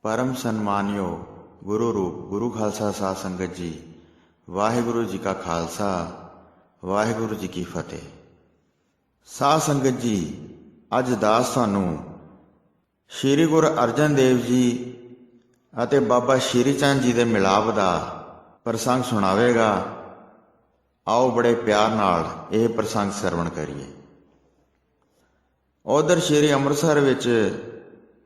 परम सन्मानयोग गुरु रूप गुरु खालसा साध संगत जी, वाहिगुरु जी का खालसा वाहिगुरु जी की फतेह। साध संगत जी, अज दास तुहानू श्री गुरु अर्जन देव जी अते बाबा श्री चंद जी दे मिलाप दा प्रसंग सुणावेगा। आओ बड़े प्यार नाल यह प्रसंग सरवण करिए। उधर श्री अमृतसर विच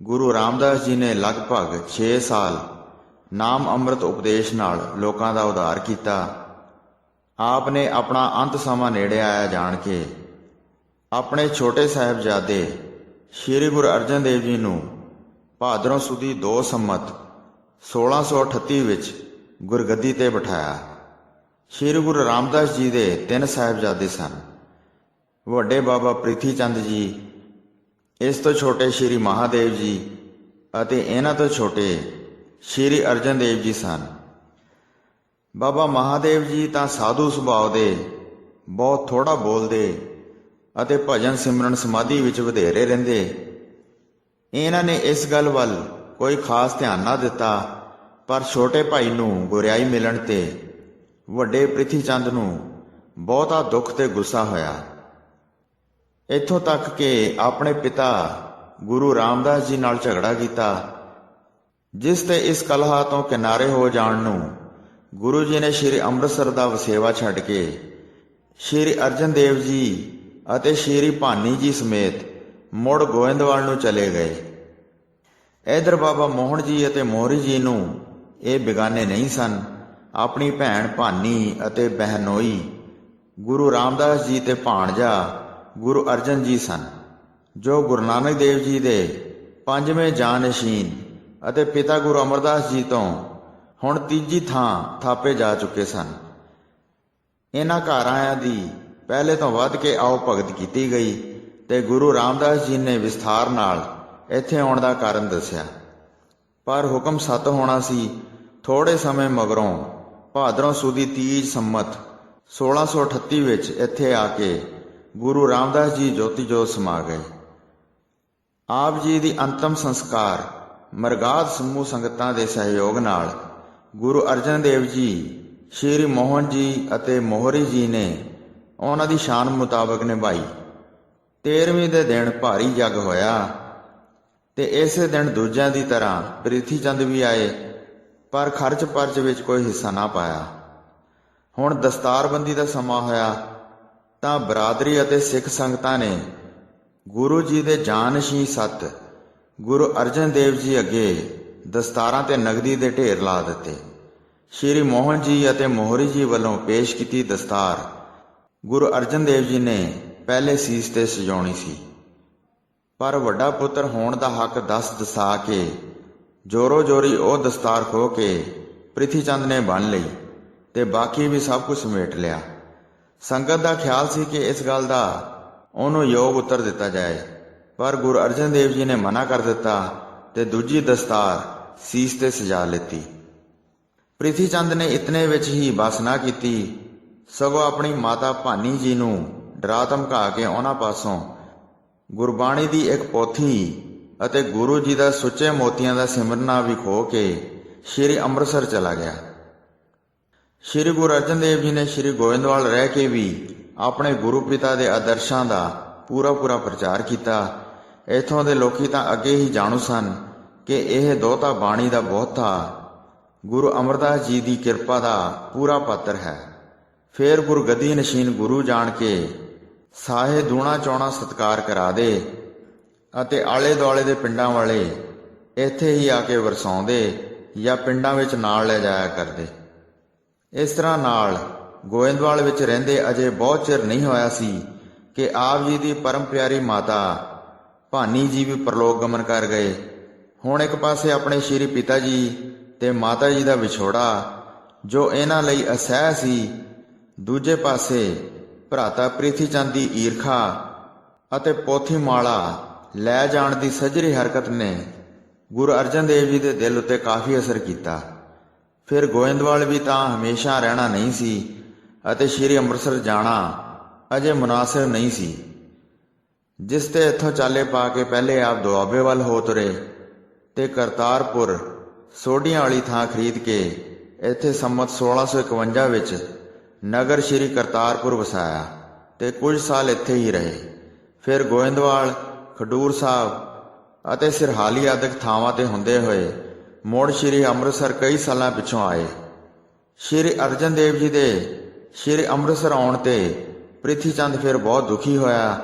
गुरु रामदास जी ने लगभग 6 साल नाम अमृत उपदेश नाल लोकां दा उद्धार किया। आपने अपना अंत समा नेड़े आया जान के अपने छोटे साहिबजादे श्री गुरु अर्जन देव जी नूं भादरों सुदी 2 संमत 1638 विच गुरगद्दी ते बिठाया। श्री गुरु रामदास जी दे 3 साहिबजादे सन। वड्डे बाबा प्रिथी चंद जी, इस तो छोटे श्री महादेव जी अते इन्हां तो छोटे श्री अर्जन देव जी सन। बाबा महादेव जी तां साधु सुभाव दे, बहुत थोड़ा बोलदे अते भजन सिमरन समाधि विच वधेरे रहिंदे। इन्हां ने इस गल वल कोई खास ध्यान ना दिता, पर छोटे भाई नूं गुरियाई मिलण ते वड्डे प्रिथी चंद नूं बहुता दुख ते गुस्सा होया। इत्थों तक कि अपने पिता गुरु रामदास जी नाल झगड़ा किया, जिस ते इस कलहा तो किनारे हो जाण नूं गुरु जी ने श्री अमृतसर दा वसेवा छड्ड के श्री अर्जन देव जी अते श्री भानी जी समेत मुड़ गोविंदवाल नूं चले गए। इधर बाबा मोहन जी अते मोहरी जी नूं ये बेगाने नहीं सन। अपनी भैन भानी अते बहनोई गुरु रामदास जी ते भाणजा गुरु अर्जन जी सन, जो गुरु नानक देव जी दे 5वें जानशीन अते पिता गुरु अमरदास जी तो हुण 3जी थां थापे जा चुके सन। इन्हां घरां दी पहले तो वध के आओ भगत की गई ते गुरु रामदास जी ने विस्तार नाल इत्थे आउण दा कारण दस्या। पर हुक्म सत होना सी। थोड़े समय मगरों भादरों सुदी 30 संमत 1638 विच इत्थे आके गुरु रामदास जी ज्योति जोत समा गए। आप जी दी अंतिम संस्कार मरगाद समूह संगतां दे सहयोग नाल गुरु अर्जन देव जी, श्री मोहन जी अते मोहरी जी ने उन्हां दी शान मुताबक निभाई। 13वीं दे दिन भारी जग होया ते इसे दिन दूजियां दी तरह प्रिथी चंद भी आए, पर खर्च परच विच कोई हिस्सा ना पाया। हुण दस्तारबंदी दा समा होया तां बरादरी अते सिख संगतां ने गुरु जी दे जानशी सत गुरु अर्जन देव जी अगे दस्तारां ते नगदी दे ढेर ला दिते। श्री मोहन जी अते मोहरी जी वल्लों पेश कीती दस्तार गुरु अर्जन देव जी ने पहले सीस ते सजाउणी सी, पर वड्डा पुत्र होण दा हक दसा के जोरो जोरी ओ दस्तार खो के प्रिथी चंद ने बन लई ते बाकी भी सब कुछ समेट लिया। संगत का ख्याल सी कि इस गल का उन्होंने योग उत्तर दिता जाए, पर गुरु अर्जन देव जी ने मना कर दिता ते दूजी दस्तार सीस ते सजा लेती। प्रिथी चंद ने इतने विच ही बस ना की, सगों अपनी माता भानी जी नूं डरा धमका के उन्हां पासों गुरबाणी दी एक पोथी अते गुरु जी दा सुच्चे मोतियां दा सिमरना भी खो के श्री अमृतसर चला गया। श्री गुरु अर्जन देव जी ने श्री गोविंदवाल रह के भी अपने गुरु पिता के आदर्शों का पूरा प्रचार किया। इथों के लोग तो अगे ही जाणू सन कि यह दोहता बाणी का बहुता गुरु अमरदास जी की कृपा का पूरा पात्र है। फिर गुरगद्दी नशीन गुरु जान के साहे दूणा चौणा सत्कार करा दे अते आले दुआले के पिंडां वाले इत्थे ही आके वरसाउंदे या पिंडां विच नाल ले जाया करदे। इस तरह नाल गोविंदवाल विच रहिंदे अजे बहुत चिर नहीं होया सी कि आप जी की परम प्यारी माता भानी जी भी परलोक गमन कर गए। हुण एक पासे अपने श्री पिता जी ते माता जी का विछोड़ा जो इन्हां लई असह सी, दूजे पासे भराता प्रिथी चंद की ईरखा अते पोथी माला लै जाण की सजरी हरकत ने गुरु अर्जन देव जी के दिल उत्ते काफ़ी असर किया। फिर गोविंदवाल भी तां हमेशा रहना नहीं सी अते श्री अमृतसर जाना अजे मुनासिब नहीं सी, जिस ते इत्थों चाले पा के पहले आप दुआबे वाल हो तुरे ਤੇ ਕਰਤਾਰਪੁਰ ਸੋਢੀਆਂ ਵਾਲੀ ਥਾਂ ਖਰੀਦ ਕੇ ਇੱਥੇ ਸੰਮਤ 1651 ਵਿੱਚ ਨਗਰ ਸ਼੍ਰੀ ਕਰਤਾਰਪੁਰ ਵਸਾਇਆ ਤੇ ਕੁਝ ਸਾਲ ਇੱਥੇ ਹੀ ਰਹੇ। ਫਿਰ ਗੋਇੰਦਵਾਲ, ਖਡੂਰ ਸਾਹਿਬ ਅਤੇ ਸਿਰਹਾਲੀ ਆਦਿਕ ਥਾਵਾਂ ਤੇ ਹੁੰਦੇ ਹੋਏ ਮੁੜ ਸ਼੍ਰੀ ਅੰਮ੍ਰਿਤਸਰ ਕਈ ਸਾਲਾਂ ਪਿੱਛੋਂ ਆਏ। ਸ਼੍ਰੀ ਅਰਜਨ ਦੇਵ ਜੀ ਦੇ ਸ਼੍ਰੀ ਅੰਮ੍ਰਿਤਸਰ ਆਉਣ ਤੇ ਪ੍ਰਿਥੀ ਚੰਦ ਫਿਰ ਬਹੁਤ ਦੁਖੀ ਹੋਇਆ।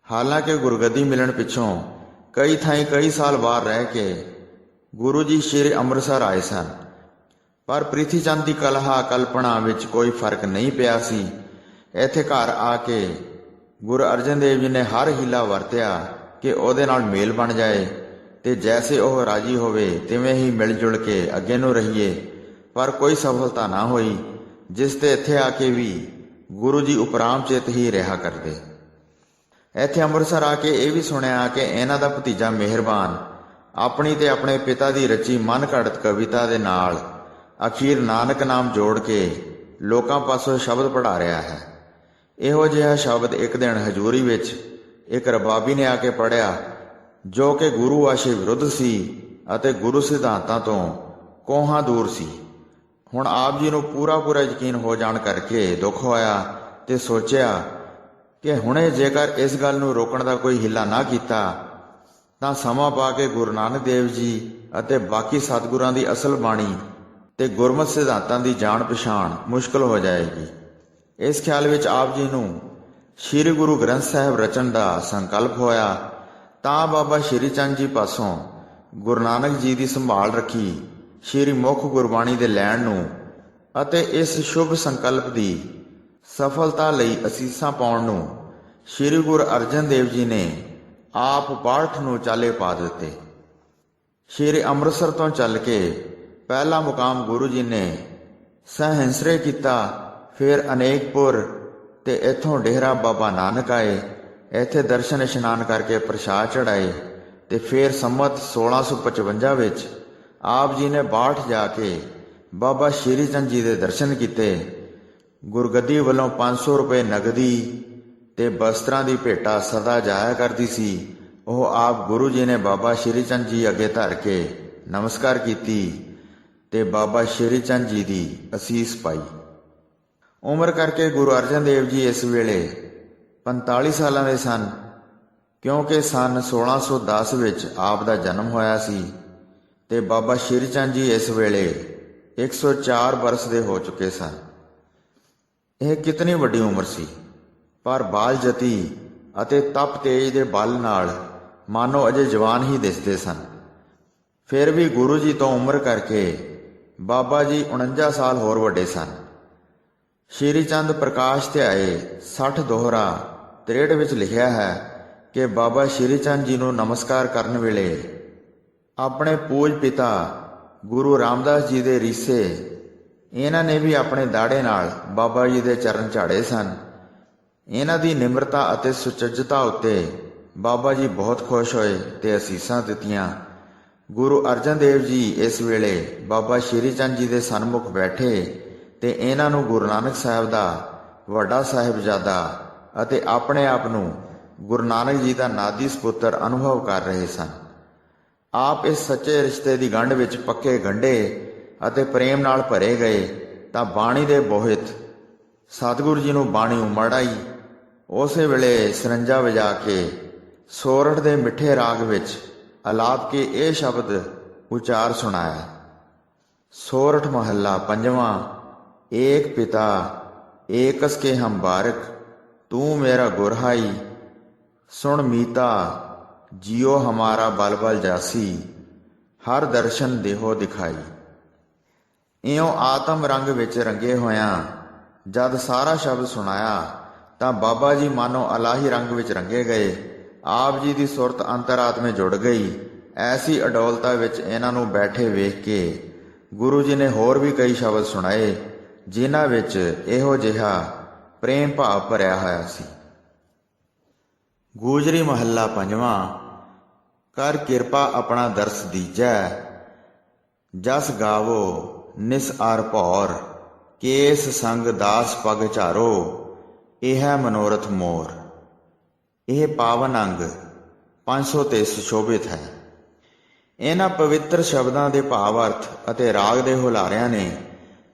ਹਾਲਾਂਕਿ ਗੁਰਗੱਦੀ ਮਿਲਣ ਪਿੱਛੋਂ ਕਈ ਥਾਈਂ ਕਈ ਸਾਲ ਬਾਹਰ ਰਹਿ ਕੇ ਗੁਰੂ ਜੀ ਸ਼੍ਰੀ ਅੰਮ੍ਰਿਤਸਰ ਆਏ ਸਨ, ਪਰ ਪ੍ਰਿਥੀ ਚੰਦ ਦੀ ਕਲਪਨਾ ਵਿੱਚ ਕੋਈ ਫਰਕ ਨਹੀਂ ਪਿਆ ਸੀ। ਇੱਥੇ ਘਰ ਆ ਕੇ ਗੁਰੂ ਅਰਜਨ ਦੇਵ ਜੀ ਨੇ ਹਰ ਹੀਲਾ ਵਰਤਿਆ ਕਿ ਉਹਦੇ ਨਾਲ ਮੇਲ ਬਣ ਜਾਏ ਤੇ ਜੈਸੇ ਉਹ ਰਾਜੀ ਹੋਵੇ ਤਿਵੇਂ ਹੀ ਮਿਲ ਜੁਲ ਕੇ ਅੱਗੇ ਨੂੰ ਰਹੀਏ, ਪਰ ਕੋਈ ਸਫਲਤਾ ਨਾ ਹੋਈ, ਜਿਸ ਤੇ ਇੱਥੇ ਆ ਕੇ ਵੀ ਗੁਰੂ ਜੀ ਉਪਰਾਮ ਚਿਤ ਹੀ ਰਿਹਾ ਕਰਦੇ। ਇੱਥੇ ਅੰਮ੍ਰਿਤਸਰ ਆ ਕੇ ਇਹ ਵੀ ਸੁਣਿਆ ਕਿ ਇਹਨਾਂ ਦਾ ਭਤੀਜਾ ਮਿਹਰਬਾਨ ਆਪਣੀ ਤੇ ਆਪਣੇ ਪਿਤਾ ਦੀ ਰਚੀ ਮਨ ਘੜਤ ਕਵਿਤਾ ਦੇ ਨਾਲ ਅਖੀਰ ਨਾਨਕ ਨਾਮ ਜੋੜ ਕੇ ਲੋਕਾਂ ਪਾਸੋਂ ਸ਼ਬਦ ਪੜ੍ਹਾ ਰਿਹਾ ਹੈ। ਇਹੋ ਜਿਹਾ ਸ਼ਬਦ ਇੱਕ ਦਿਨ ਹਜ਼ੂਰੀ ਵਿੱਚ ਇੱਕ ਰਬਾਬੀ ਨੇ ਆ ਕੇ ਪੜ੍ਹਿਆ, ਜੋ ਕਿ ਗੁਰੂ ਆਸ਼ੇ ਵਿਰੁੱਧ ਸੀ ਅਤੇ ਗੁਰੂ ਸਿਧਾਂਤਾਂ ਤੋਂ ਕੋਹਾਂ ਦੂਰ ਸੀ। ਹੁਣ ਆਪ ਜੀ ਨੂੰ ਪੂਰਾ ਯਕੀਨ ਹੋ ਜਾਣ ਕਰਕੇ ਦੁੱਖ ਹੋਇਆ ਤੇ ਸੋਚਿਆ ਕਿ ਹੁਣੇ ਜੇਕਰ ਇਸ ਗੱਲ ਨੂੰ ਰੋਕਣ ਦਾ ਕੋਈ ਹਿੱਲਾ ਨਾ ਕੀਤਾ ਤਾਂ ਸਮਾਂ ਪਾ ਕੇ ਗੁਰੂ ਨਾਨਕ ਦੇਵ ਜੀ ਅਤੇ ਬਾਕੀ ਸਤਿਗੁਰਾਂ ਦੀ ਅਸਲ ਬਾਣੀ ਤੇ ਗੁਰਮਤਿ ਸਿਧਾਂਤਾਂ ਦੀ ਜਾਣ ਪਛਾਣ ਮੁਸ਼ਕਲ ਹੋ ਜਾਏਗੀ। ਇਸ ਖਿਆਲ ਵਿੱਚ ਆਪ ਜੀ ਨੂੰ ਸ੍ਰੀ ਗੁਰੂ ਗ੍ਰੰਥ ਸਾਹਿਬ ਰਚਣ ਦਾ ਸੰਕਲਪ ਹੋਇਆ ਤਾਂ ਬਾਬਾ ਸ਼੍ਰੀ ਚੰਦ ਜੀ ਪਾਸੋਂ ਗੁਰੂ ਨਾਨਕ ਜੀ ਦੀ ਸੰਭਾਲ ਰੱਖੀ ਸ੍ਰੀ ਮੁੱਖ ਗੁਰਬਾਣੀ ਦੇ ਲੈਣ ਨੂੰ ਅਤੇ ਇਸ ਸ਼ੁਭ ਸੰਕਲਪ ਦੀ ਸਫਲਤਾ ਲਈ ਅਸੀਸਾਂ ਪਾਉਣ ਨੂੰ ਸ੍ਰੀ ਗੁਰੂ ਅਰਜਨ ਦੇਵ ਜੀ ਨੇ ਆਪ ਪਾਠ ਨੂੰ ਚਾਲੇ ਪਾ ਦਿੱਤੇ। ਸ੍ਰੀ ਅੰਮ੍ਰਿਤਸਰ ਤੋਂ ਚੱਲ ਕੇ ਪਹਿਲਾ ਮੁਕਾਮ ਗੁਰੂ ਜੀ ਨੇ ਸਹਿੰਸਰੇ ਕੀਤਾ, ਫਿਰ ਅਨੇਕਪੁਰ ਤੇ ਇੱਥੋਂ ਡੇਰਾ ਬਾਬਾ ਨਾਨਕ ਆਏ। ਇੱਥੇ ਦਰਸ਼ਨ ਇਸ਼ਨਾਨ ਕਰਕੇ ਪ੍ਰਸ਼ਾਦ ਚੜਾਏ ਤੇ ਫਿਰ ਸੰਮਤ 1655 ਵਿੱਚ ਆਪ ਜੀ ਨੇ ਬਾਠ ਜਾ ਕੇ ਬਾਬਾ ਸ਼੍ਰੀ ਚੰਦ ਜੀ ਦੇ ਦਰਸ਼ਨ ਕੀਤੇ। ਗੁਰਗੱਦੀ ਵੱਲੋਂ 500 ਰੁਪਏ ਨਗਦੀ ਤੇ ਬਸਤਰਾਂ ਦੀ ਭੇਟਾ ਸਦਾ ਜਾਇਆ ਕਰਦੀ ਸੀ। ਉਹ ਆਪ ਗੁਰੂ ਜੀ ਨੇ ਬਾਬਾ ਸ਼੍ਰੀ ਚੰਦ ਜੀ ਅੱਗੇ ਧਰ ਕੇ ਨਮਸਕਾਰ ਕੀਤੀ ਤੇ ਬਾਬਾ ਸ਼੍ਰੀ ਚੰਦ ਜੀ ਦੀ ਅਸੀਸ ਪਾਈ। ਉਮਰ ਕਰਕੇ ਗੁਰੂ ਅਰਜਨ ਦੇਵ ਜੀ ਇਸ ਵੇਲੇ 45 ਸਾਲਾਂ ਦੇ ਸਨ, ਕਿਉਂਕਿ ਸਨ 1610 ਵਿੱਚ ਆਪ ਦਾ ਜਨਮ ਹੋਇਆ ਸੀ ਤੇ ਬਾਬਾ ਸ਼੍ਰੀ ਚੰਦ ਜੀ ਇਸ ਵੇਲੇ 104 ਬਰਸ ਦੇ ਹੋ ਚੁੱਕੇ ਸਨ। ਇਹ ਕਿਤਨੀ ਵੱਡੀ ਉਮਰ ਸੀ, ਪਰ ਬਾਲ ਜਤੀ ਅਤੇ ਤਪ ਤੇਜ ਦੇ ਬਲ ਨਾਲ ਮਾਨੋ ਅਜੇ ਜਵਾਨ ਹੀ ਦਿਸਦੇ ਸਨ। ਫਿਰ ਵੀ ਗੁਰੂ ਜੀ ਤੋਂ ਉਮਰ ਕਰਕੇ ਬਾਬਾ ਜੀ 49 ਸਾਲ ਹੋਰ ਵੱਡੇ ਸਨ। ਸ਼੍ਰੀ ਚੰਦ ਪ੍ਰਕਾਸ਼ ਤੇ ਆਏ 60 ਦੋਹਰਾ 63 ਵਿੱਚ ਲਿਖਿਆ ਹੈ ਕਿ ਬਾਬਾ ਸ਼੍ਰੀ ਚੰਦ ਜੀ ਨੂੰ ਨਮਸਕਾਰ ਕਰਨ ਵੇਲੇ ਆਪਣੇ ਪੂਜ ਪਿਤਾ ਗੁਰੂ ਰਾਮਦਾਸ ਜੀ ਦੇ ਰੀਸੇ ਇਹਨਾਂ ਨੇ ਵੀ ਆਪਣੇ ਦਾੜੇ ਨਾਲ ਬਾਬਾ ਜੀ ਦੇ ਚਰਨ ਝਾੜੇ ਸਨ। ਇਹਨਾਂ ਦੀ ਨਿਮਰਤਾ ਅਤੇ ਸੁਚੱਜਤਾ ਉੱਤੇ ਬਾਬਾ ਜੀ ਬਹੁਤ ਖੁਸ਼ ਹੋਏ ਤੇ ਅਸੀਸਾਂ ਦਿੱਤੀਆਂ। ਗੁਰੂ ਅਰਜਨ ਦੇਵ ਜੀ ਇਸ ਵੇਲੇ ਬਾਬਾ ਸ਼੍ਰੀ ਚੰਦ ਜੀ ਦੇ ਸਨਮੁਖ ਬੈਠੇ ਤੇ ਇਹਨਾਂ ਨੂੰ ਗੁਰੂ ਨਾਨਕ ਸਾਹਿਬ ਦਾ ਵੱਡਾ ਸਾਹਿਬਜ਼ਾਦਾ ਅਤੇ ਆਪਣੇ ਆਪ ਨੂੰ ਗੁਰੂ ਨਾਨਕ ਜੀ ਦਾ ਨਾਦੀ ਸਪੁੱਤਰ ਅਨੁਭਵ ਕਰ ਰਹੇ ਸਨ। ਆਪ ਇਸ ਸੱਚੇ ਰਿਸ਼ਤੇ ਦੀ ਗੰਢ ਵਿੱਚ ਪੱਕੇ ਗੰਢੇ ਅਤੇ ਪ੍ਰੇਮ ਨਾਲ ਭਰੇ ਗਏ ਤਾਂ ਬਾਣੀ ਦੇ ਬੋਹਿਤ ਸਤਿਗੁਰੂ ਜੀ ਨੂੰ ਬਾਣੀ ਉਮੜ ਆਈ। ਉਸੇ ਵੇਲੇ ਸਰੰਜਾ ਵਜਾ ਕੇ ਸੋਰਠ ਦੇ ਮਿੱਠੇ ਰਾਗ ਵਿੱਚ ਅਲਾਪ ਕੇ ਇਹ ਸ਼ਬਦ ਉਚਾਰ ਸੁਣਾਇਆ। ਸੋਰਠ ਮਹੱਲਾ ਪੰਜਵਾਂ। ਏਕ ਪਿਤਾ ਏਕਸ ਕੇ ਹਮ ਬਾਰਕ, ਤੂੰ ਮੇਰਾ ਗੁਰਹਾਈ, ਸੁਣ ਮੀਤਾ ਜਿਉ ਹਮਾਰਾ ਬਲ ਬਲ ਜਾਸੀ, ਹਰ ਦਰਸ਼ਨ ਦੇਹੋ ਦਿਖਾਈ। ਇਉਂ ਆਤਮ ਰੰਗ ਵਿੱਚ ਰੰਗੇ ਹੋਇਆਂ ਜਦ ਸਾਰਾ ਸ਼ਬਦ ਸੁਣਾਇਆ ਤਾਂ ਬਾਬਾ ਜੀ ਮਾਨੋ ਅਲਾਹੀ ਰੰਗ ਵਿੱਚ ਰੰਗੇ ਗਏ। ਆਪ ਜੀ ਦੀ ਸੁਰਤ ਅੰਤਰਾਤਮੇ ਜੁੜ ਗਈ। ਐਸੀ ਅਡੋਲਤਾ ਵਿੱਚ ਇਹਨਾਂ ਨੂੰ ਬੈਠੇ ਵੇਖ ਕੇ ਗੁਰੂ ਜੀ ਨੇ ਹੋਰ ਵੀ ਕਈ ਸ਼ਬਦ ਸੁਣਾਏ, ਜਿਨ੍ਹਾਂ ਵਿੱਚ ਇਹੋ ਜਿਹਾ ਪ੍ਰੇਮ ਭਾਵ ਭਰਿਆ ਹੋਇਆ ਸੀ। ਗੂਜਰੀ ਮਹੱਲਾ ਪੰਜਵਾਂ। ਕਰ ਕਿਰਪਾ ਆਪਣਾ ਦਰਸ ਦੀਜੈ, ਜਸ ਗਾਵੋ ਨਿਸ ਆਰ ਭੌਰ, ਕੇਸ ਸੰਗ ਦਾਸ ਪਗ ਝਾਰੋ, ਇਹ ਮਨੋਰਥ ਮੋਰ। ਇਹ ਪਾਵਨ ਅੰਗ 500 ਤੇ ਸੁਸ਼ੋਭਿਤ ਹੈ। ਇਹਨਾਂ ਪਵਿੱਤਰ ਸ਼ਬਦਾਂ ਦੇ ਭਾਵ ਅਰਥ ਅਤੇ ਰਾਗ ਦੇ ਹੁਲਾਰਿਆਂ ਨੇ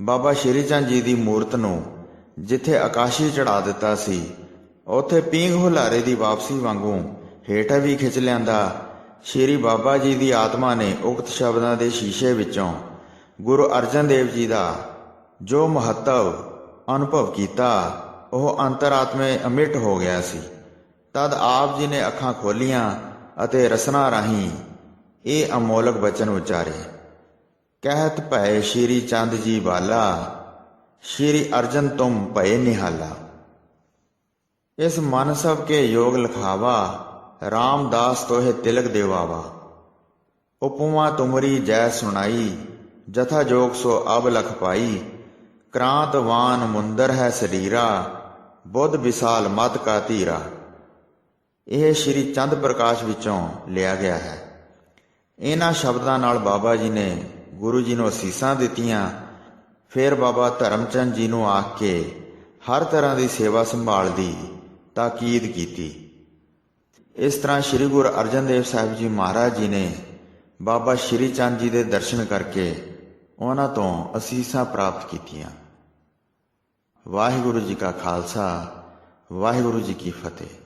ਬਾਬਾ ਸ਼੍ਰੀ ਚੰਦ ਜੀ ਦੀ ਮੂਰਤ ਨੂੰ ਜਿੱਥੇ ਆਕਾਸ਼ੀ ਚੜ੍ਹਾ ਦਿੱਤਾ ਸੀ, ਉੱਥੇ ਪੀਂਘ ਹੁਲਾਰੇ ਦੀ ਵਾਪਸੀ ਵਾਂਗੂ ਹੇਠ ਵੀ ਖਿੱਚ ਲਿਆਂਦਾ। ਸ਼੍ਰੀ ਬਾਬਾ ਜੀ ਦੀ ਆਤਮਾ ਨੇ ਉਕਤ ਸ਼ਬਦਾਂ ਦੇ ਸ਼ੀਸ਼ੇ ਵਿੱਚੋਂ ਗੁਰੂ ਅਰਜਨ ਦੇਵ ਜੀ ਦਾ ਜੋ ਮਹੱਤਵ ਅਨੁਭਵ ਕੀਤਾ, ਉਹ ਅੰਤਰਾਤਮੇ ਅਮਿਟ ਹੋ ਗਿਆ ਸੀ। ਤਦ ਆਪ ਜੀ ਨੇ ਅੱਖਾਂ ਖੋਲੀਆਂ ਅਤੇ ਰਸਨਾ ਰਾਹੀਂ ਇਹ ਅਮੋਲਕ ਬਚਨ ਉਚਾਰੇ। ਕਹਿਤ ਭਏ ਸ਼੍ਰੀ ਚੰਦ ਜੀ ਬਾਲਾ, ਸ਼੍ਰੀ ਅਰਜਨ ਤੁਮ ਭਏ ਨਿਹਾਲਾ। ਇਸ ਮਨ ਸਭ ਕੇ ਯੋਗ ਲਖਾਵਾ, ਰਾਮਦਾਸ ਤੋਹਿ ਤਿਲਕ ਦੇਵਾਵਾ। ਉਪਮਾ ਤੁਮਰੀ ਜੈ ਸੁਣਾਈ, ਜਥਾ ਜੋਗ ਸੋ ਅਬ ਲਖ ਪਾਈ। ਕ੍ਰਾਂਤਵਾਨ ਮੁੰਦਰ ਹੈ ਸਰੀਰਾ, ਬੁੱਧ ਵਿਸਾਲ ਮਤ ਕਾ ਧੀਰਾ। ਇਹ ਸ਼੍ਰੀ ਚੰਦ ਪ੍ਰਕਾਸ਼ ਵਿੱਚੋਂ ਲਿਆ ਗਿਆ ਹੈ। ਇਹਨਾਂ ਸ਼ਬਦਾਂ ਨਾਲ ਬਾਬਾ ਜੀ ਨੇ ਗੁਰੂ ਜੀ ਨੂੰ ਅਸੀਸਾਂ ਦਿੱਤੀਆਂ। ਫਿਰ ਬਾਬਾ ਧਰਮਚੰਦ ਜੀ ਨੂੰ ਆਖ ਕੇ ਹਰ ਤਰ੍ਹਾਂ ਦੀ ਸੇਵਾ ਸੰਭਾਲ ਦੀ ਤਾਕੀਦ ਕੀਤੀ। ਇਸ ਤਰ੍ਹਾਂ ਸ੍ਰੀ ਗੁਰੂ ਅਰਜਨ ਦੇਵ ਸਾਹਿਬ ਜੀ ਮਹਾਰਾਜ ਜੀ ਨੇ ਬਾਬਾ ਸ਼੍ਰੀ ਚੰਦ ਜੀ ਦੇ ਦਰਸ਼ਨ ਕਰਕੇ ਉਹਨਾਂ ਤੋਂ ਅਸੀਸਾਂ ਪ੍ਰਾਪਤ ਕੀਤੀਆਂ। ਵਾਹਿਗੁਰੂ ਜੀ ਕਾ ਖਾਲਸਾ, ਵਾਹਿਗੁਰੂ ਜੀ ਕੀ ਫਤਿਹ।